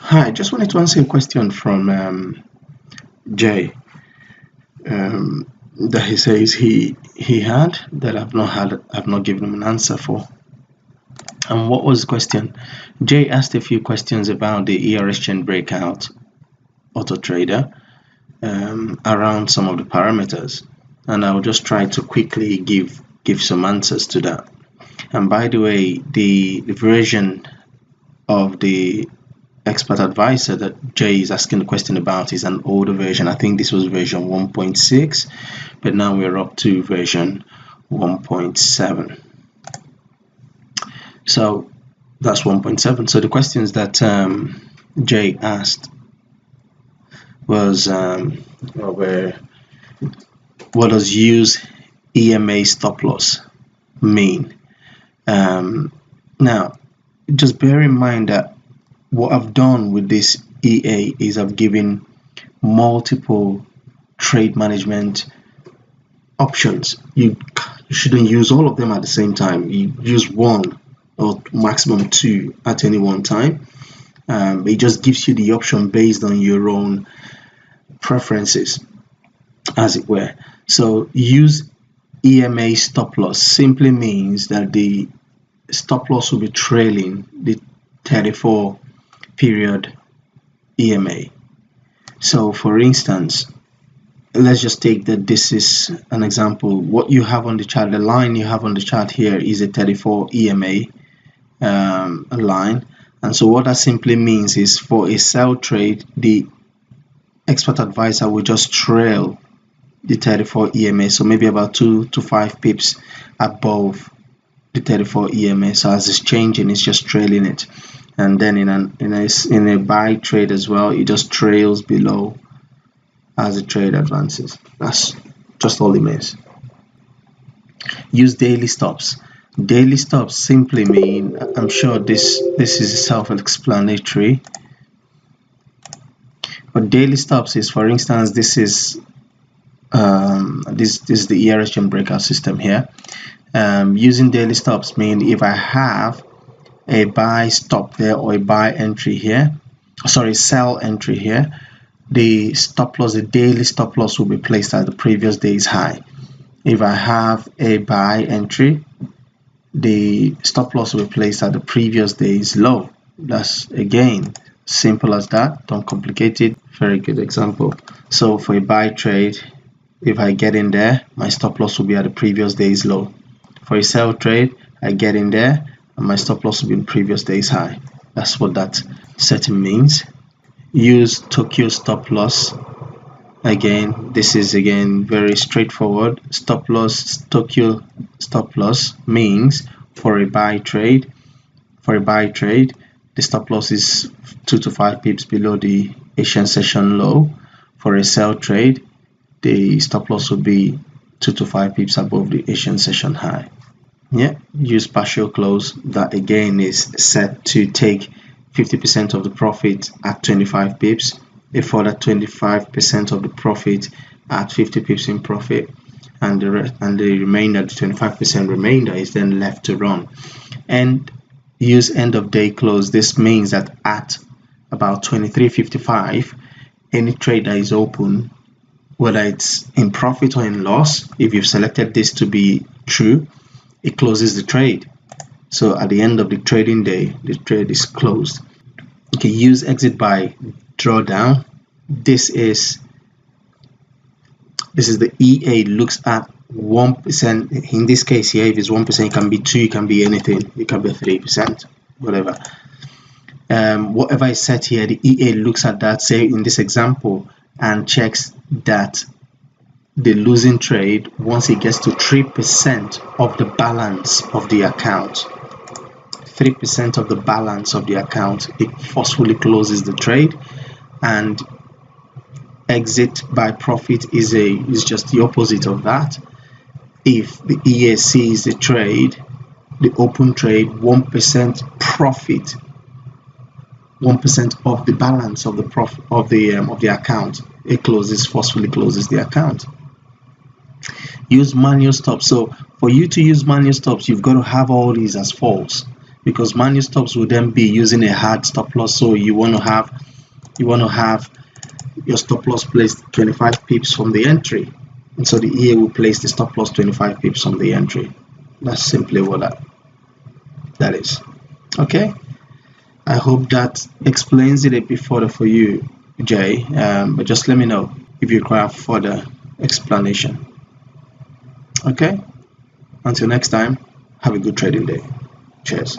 Hi, just wanted to answer a question from Jay that he says he had that I've not given him an answer for. And what was the question? Jay asked a few questions about the ERXGen Breakout auto trader around some of the parameters, and I'll just try to quickly give some answers to that. And by the way, the version of the expert advisor that Jay is asking the question about is an older version. I think this was version 1.6, but now we're up to version 1.7. So that's 1.7. So the questions that Jay asked was what does use EMA stop loss mean? Now, just bear in mind that what I've done with this EA is I've given multiple trade management options. You shouldn't use all of them at the same time. You use one or maximum two at any one time. It just gives you the option based on your own preferences, as it were. So use EMA stop loss simply means that the stop loss will be trailing the 34 period EMA. So for instance, let's just take that this is an example. What you have on the chart, the line you have on the chart here is a 34 EMA line, and so what that simply means is for a sell trade, the expert advisor will just trail the 34 EMA, so maybe about 2 to 5 pips above the 34 EMA. So as it's changing, it's just trailing it. And then in a buy trade as well, it just trails below as the trade advances. That's just all it means. Use daily stops. Daily stops simply mean, I'm sure this is self-explanatory, but daily stops is, for instance, this is the ERXGen Breakout system here. Using daily stops mean if I have a buy stop there or a buy entry here, sorry, sell entry here, the stop loss, the daily stop loss will be placed at the previous day's high. If I have a buy entry, the stop loss will be placed at the previous day's low. That's again simple as that, don't complicate it. Very good example. So for a buy trade, if I get in there, my stop loss will be at the previous day's low. For a sell trade, I get in there and my stop loss will be in previous day's high. That's what that setting means. Use Tokyo stop loss. Again, this is again very straightforward. Stop loss, Tokyo stop loss means for a buy trade, the stop loss is 2 to 5 pips below the Asian session low. For a sell trade, the stop loss will be 2 to 5 pips above the Asian session high. Yeah, use partial close. That again is set to take 50% of the profit at 25 pips, a further 25% of the profit at 50 pips in profit, and the remainder, the 25% remainder, is then left to run. And use end of day close. This means that at about 23:55, any trade that is open, whether it's in profit or in loss, if you've selected this to be true, it closes the trade. So at the end of the trading day, the trade is closed. Okay, use exit by drawdown. This is the EA looks at 1%. In this case here, if it's 1%, it can be 2, it can be anything, it can be 3%, whatever. Whatever is set here, the EA looks at that, say in this example, and checks that the losing trade, once it gets to 3% of the balance of the account, 3% of the balance of the account, it forcefully closes the trade. And exit by profit is just the opposite of that. If the EA sees the trade, the open trade, 1% profit, 1% of the balance of the profit of the account, it forcefully closes the account. Use manual stops. So for you to use manual stops, you've got to have all these as false. because manual stops will then be using a hard stop loss. So you want to have your stop loss placed 25 pips from the entry, and so the EA will place the stop loss 25 pips from the entry. That's simply what that is. Okay, I hope that explains it a bit further for you, Jay, but just let me know if you require further explanation. Okay, until next time, have a good trading day. Cheers.